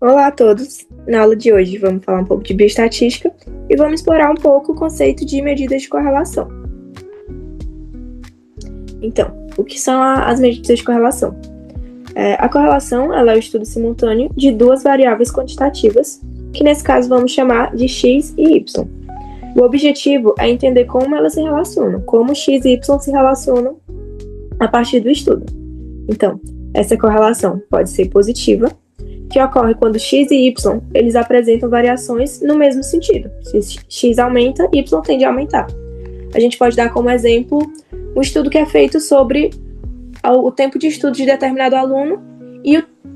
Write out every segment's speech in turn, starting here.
Olá a todos! Na aula de hoje vamos falar um pouco de bioestatística e vamos explorar um pouco o conceito de medidas de correlação. Então, o que são as medidas de correlação? A correlação ela é o estudo simultâneo de duas variáveis quantitativas, que nesse caso vamos chamar de x e y. O objetivo é entender como elas se relacionam, como x e y se relacionam a partir do estudo. Então, essa correlação pode ser positiva, que ocorre quando x e y eles apresentam variações no mesmo sentido. Se x aumenta, y tende a aumentar. A gente pode dar como exemplo um estudo que é feito sobre o tempo de estudo de determinado aluno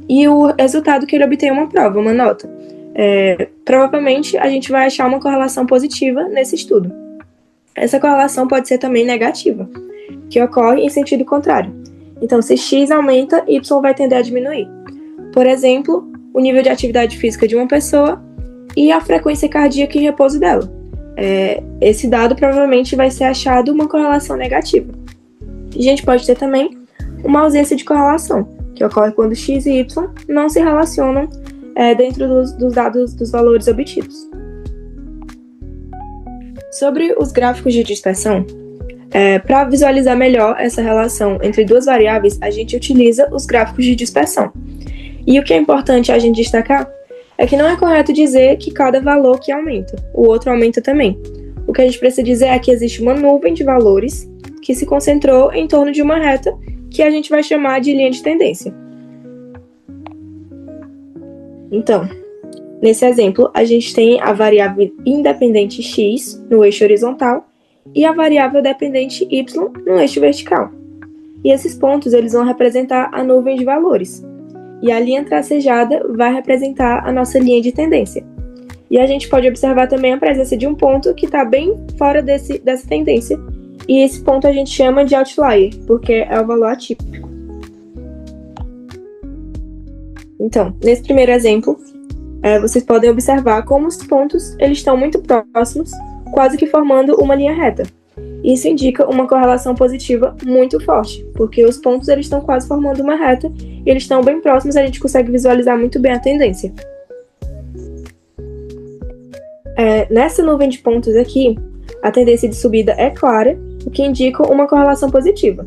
e o resultado que ele obtém uma prova, uma nota. Provavelmente a gente vai achar uma correlação positiva nesse estudo. Essa correlação pode ser também negativa, que ocorre em sentido contrário. Então, se x aumenta, y vai tender a diminuir. Por exemplo, o nível de atividade física de uma pessoa e a frequência cardíaca em repouso dela. Esse dado provavelmente vai ser achado uma correlação negativa. A gente pode ter também uma ausência de correlação, que ocorre quando x e y não se relacionam dentro dos dados dos valores obtidos. Sobre os gráficos de dispersão, para visualizar melhor essa relação entre duas variáveis, a gente utiliza os gráficos de dispersão. E o que é importante a gente destacar é que não é correto dizer que cada valor que aumenta, o outro aumenta também. O que a gente precisa dizer é que existe uma nuvem de valores que se concentrou em torno de uma reta que a gente vai chamar de linha de tendência. Então, nesse exemplo, a gente tem a variável independente x no eixo horizontal e a variável dependente y no eixo vertical. E esses pontos eles vão representar a nuvem de valores. E a linha tracejada vai representar a nossa linha de tendência. E a gente pode observar também a presença de um ponto que está bem fora dessa tendência. E esse ponto a gente chama de outlier, porque é o valor atípico. Então, nesse primeiro exemplo, vocês podem observar como os pontos eles estão muito próximos, quase que formando uma linha reta. Isso indica uma correlação positiva muito forte, porque os pontos eles estão quase formando uma reta e eles estão bem próximos, a gente consegue visualizar muito bem a tendência. Nessa nuvem de pontos aqui, a tendência de subida é clara, o que indica uma correlação positiva.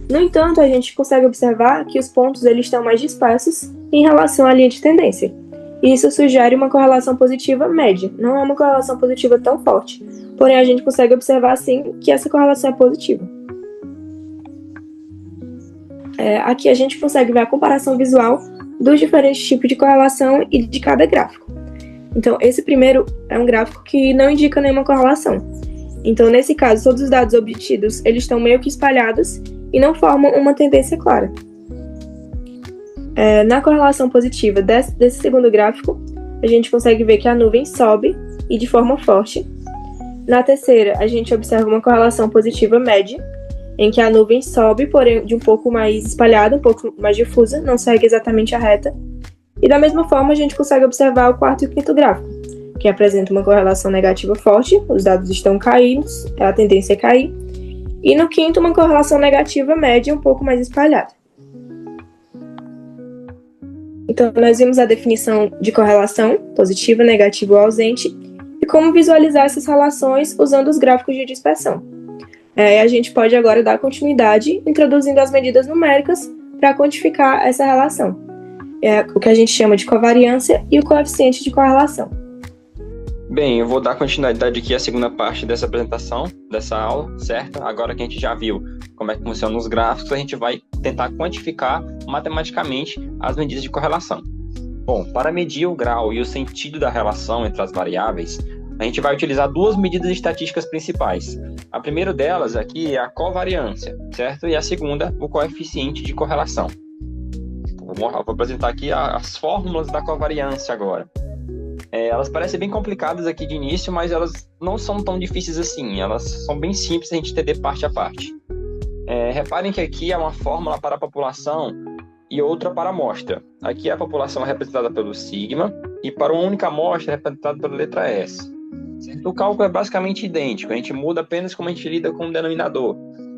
No entanto, a gente consegue observar que os pontos eles estão mais dispersos em relação à linha de tendência. E isso sugere uma correlação positiva média, não é uma correlação positiva tão forte. Porém, a gente consegue observar, sim, que essa correlação é positiva. Aqui a gente consegue ver a comparação visual dos diferentes tipos de correlação e de cada gráfico. Então, esse primeiro é um gráfico que não indica nenhuma correlação. Então, nesse caso, todos os dados obtidos eles estão meio que espalhados e não formam uma tendência clara. Na correlação positiva desse segundo gráfico, a gente consegue ver que a nuvem sobe e de forma forte. Na terceira, a gente observa uma correlação positiva média, em que a nuvem sobe, porém de um pouco mais espalhada, um pouco mais difusa, não segue exatamente a reta. E da mesma forma, a gente consegue observar o quarto e o quinto gráfico, que apresenta uma correlação negativa forte, os dados estão caindo, a tendência é cair. E no quinto, uma correlação negativa média, um pouco mais espalhada. Então, nós vimos a definição de correlação, positiva, negativa ou ausente, e como visualizar essas relações usando os gráficos de dispersão. A gente pode agora dar continuidade, introduzindo as medidas numéricas para quantificar essa relação. O que a gente chama de covariância e o coeficiente de correlação. Bem, eu vou dar continuidade aqui à segunda parte dessa apresentação, dessa aula, certo? Agora que a gente já viu como é que funcionam os gráficos, a gente vai tentar quantificar matematicamente as medidas de correlação. Bom, para medir o grau e o sentido da relação entre as variáveis, a gente vai utilizar duas medidas estatísticas principais. A primeira delas aqui é a covariância, certo? E a segunda, o coeficiente de correlação. Vou apresentar aqui as fórmulas da covariância agora. Elas parecem bem complicadas aqui de início, mas elas não são tão difíceis assim. Elas são bem simples a gente entender parte a parte. Reparem que aqui é uma fórmula para a população e outra para a amostra. Aqui a população é representada pelo sigma e para uma única amostra é representada pela letra S. O cálculo é basicamente idêntico, a gente muda apenas como a gente lida com o denominador.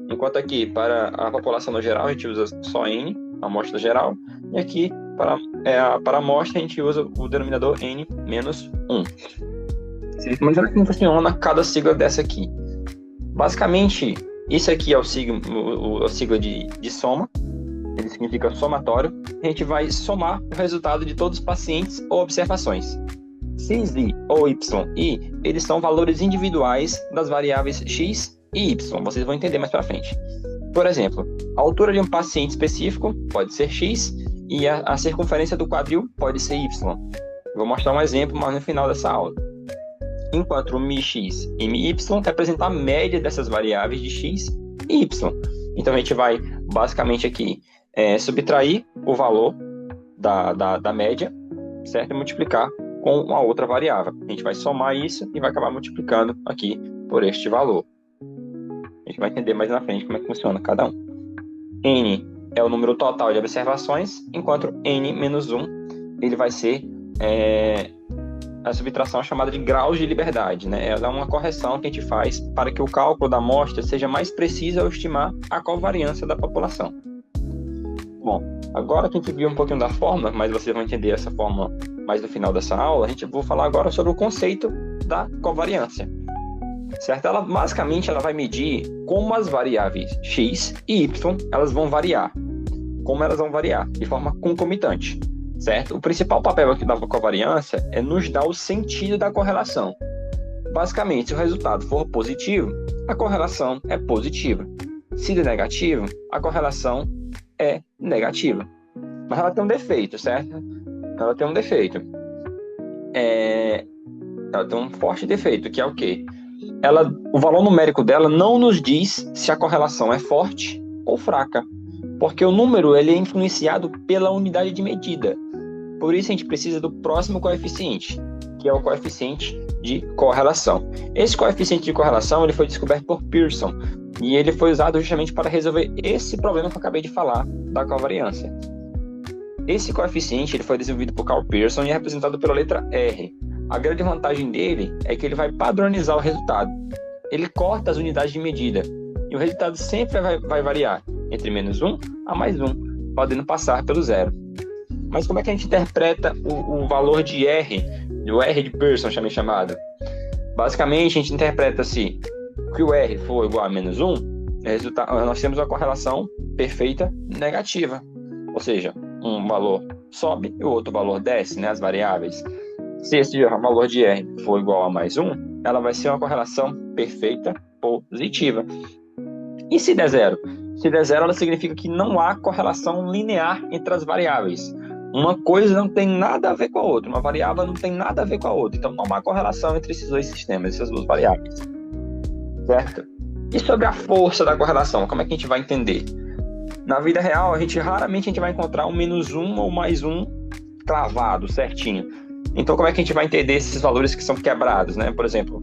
Enquanto aqui, para a população no geral, a gente usa só N, a amostra geral, e aqui, para para a amostra, a gente usa o denominador N-1. Mas olha como funciona cada sigla dessa aqui. Basicamente, isso aqui é o sigla de soma. Ele significa somatório. A gente vai somar o resultado de todos os pacientes ou observações. X, Y ou Y, I, eles são valores individuais das variáveis X e Y. Vocês vão entender mais para frente. Por exemplo, a altura de um paciente específico pode ser X e a circunferência do quadril pode ser Y. Vou mostrar um exemplo mais no final dessa aula. Enquanto o μx e μy representam a média dessas variáveis de X e Y. Então a gente vai basicamente aqui subtrair o valor da média, certo? E multiplicar com uma outra variável. A gente vai somar isso e vai acabar multiplicando aqui por este valor. A gente vai entender mais na frente como é que funciona cada um. N é o número total de observações, enquanto N-1 ele vai ser a subtração chamada de graus de liberdade, né? Ela é uma correção que a gente faz para que o cálculo da amostra seja mais preciso ao estimar a covariância da população. Bom, agora que a gente viu um pouquinho da fórmula, mas vocês vão entender essa fórmula mais no final dessa aula, vou falar agora sobre o conceito da covariância. Certo? Basicamente, ela vai medir como as variáveis X e Y elas vão variar. Como elas vão variar? De forma concomitante. Certo? O principal papel aqui da covariância é nos dar o sentido da correlação. Basicamente, se o resultado for positivo, a correlação é positiva. Se for negativo, a correlação é negativa. Mas ela tem um defeito, certo? Ela tem um defeito. Ela tem um forte defeito, que é o quê? O valor numérico dela não nos diz se a correlação é forte ou fraca, porque o número ele é influenciado pela unidade de medida. Por isso a gente precisa do próximo coeficiente, que é o coeficiente de correlação. Esse coeficiente de correlação ele foi descoberto por Pearson e ele foi usado justamente para resolver esse problema que eu acabei de falar da covariância. Esse coeficiente ele foi desenvolvido por Carl Pearson e é representado pela letra R. A grande vantagem dele é que ele vai padronizar o resultado. Ele corta as unidades de medida e o resultado sempre vai variar entre -1 a +1, podendo passar pelo zero. Mas como é que a gente interpreta o valor de R, o R de Pearson, chamado? Basicamente, a gente interpreta se o R for igual a -1, nós temos uma correlação perfeita negativa. Ou seja, um valor sobe e o outro valor desce, né, as variáveis. Se esse valor de R for igual a +1, ela vai ser uma correlação perfeita positiva. E se der zero? Se der zero, ela significa que não há correlação linear entre as variáveis. Uma coisa não tem nada a ver com a outra, uma variável não tem nada a ver com a outra. Então não há correlação entre esses dois sistemas, essas duas variáveis. Certo? E sobre a força da correlação, como é que a gente vai entender? Na vida real, raramente a gente vai encontrar um -1 ou +1 cravado, certinho. Então, como é que a gente vai entender esses valores que são quebrados, né? Por exemplo,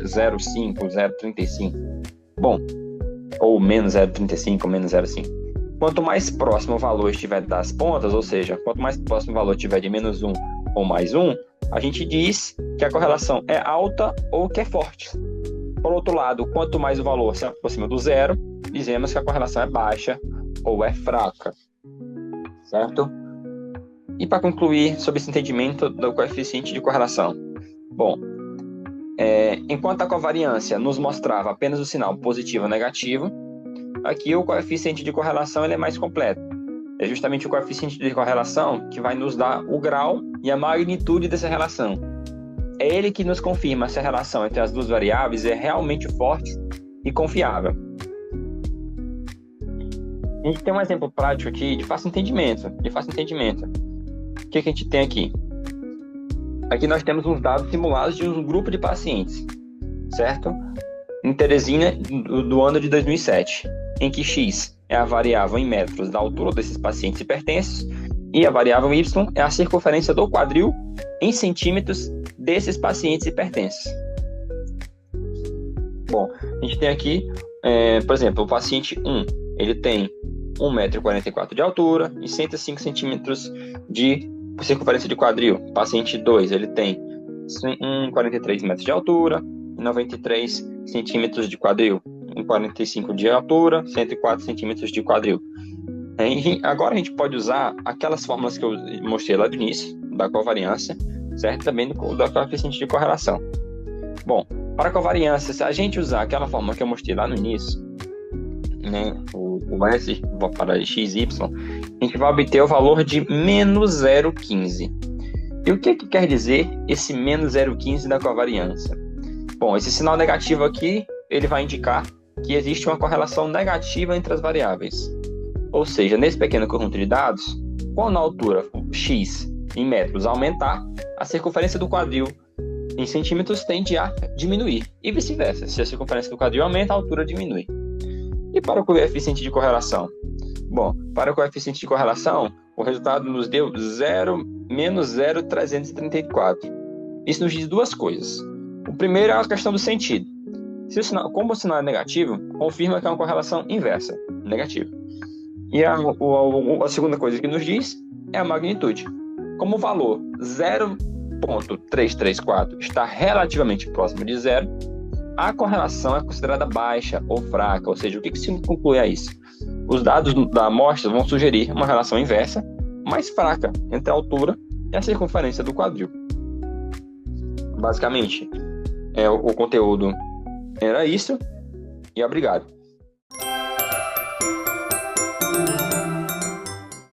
0,5, 0,35. Bom, ou menos 0,35 ou menos 0,5. Quanto mais próximo o valor estiver das pontas, ou seja, quanto mais próximo o valor estiver de -1 ou +1, a gente diz que a correlação é alta ou que é forte. Por outro lado, quanto mais o valor se aproxima do zero, dizemos que a correlação é baixa ou é fraca. Certo? E para concluir sobre esse entendimento do coeficiente de correlação. Bom, enquanto a covariância nos mostrava apenas o sinal positivo ou negativo, aqui o coeficiente de correlação ele é mais completo. É justamente o coeficiente de correlação que vai nos dar o grau e a magnitude dessa relação. É ele que nos confirma se a relação entre as duas variáveis é realmente forte e confiável. A gente tem um exemplo prático aqui de fácil entendimento. O que a gente tem aqui? Aqui nós temos uns dados simulados de um grupo de pacientes, certo? Em Teresina, do ano de 2007, em que X é a variável em metros da altura desses pacientes hipertensos e a variável Y é a circunferência do quadril em centímetros desses pacientes hipertensos. Bom, a gente tem aqui, por exemplo, o paciente 1, ele tem 1,44 m de altura e 105 centímetros de circunferência de quadril. O paciente 2, ele tem 1,43 m de altura e 93 centímetros de quadril. 1,45 de altura, 104 centímetros de quadril. Agora a gente pode usar aquelas fórmulas que eu mostrei lá do início, da covariância, certo? Também da coeficiente de correlação. Bom, para a covariância, se a gente usar aquela fórmula que eu mostrei lá no início, né, o S para XY, a gente vai obter o valor de menos 0,15. E o que quer dizer esse menos 0,15 da covariância? Bom, esse sinal negativo aqui, ele vai indicar que existe uma correlação negativa entre as variáveis. Ou seja, nesse pequeno conjunto de dados, quando a altura x em metros aumentar, a circunferência do quadril em centímetros tende a diminuir. E vice-versa, se a circunferência do quadril aumenta, a altura diminui. E para o coeficiente de correlação? Bom, para o coeficiente de correlação, o resultado nos deu menos 0,334. Isso nos diz duas coisas. O primeiro é a questão do sentido. Como o sinal é negativo, confirma que é uma correlação inversa, negativa. E a segunda coisa que nos diz é a magnitude. Como o valor 0,334 está relativamente próximo de zero, a correlação é considerada baixa ou fraca. Ou seja, o que se conclui a isso? Os dados da amostra vão sugerir uma relação inversa, mais fraca, entre a altura e a circunferência do quadril. Basicamente, o conteúdo era isso, e obrigado.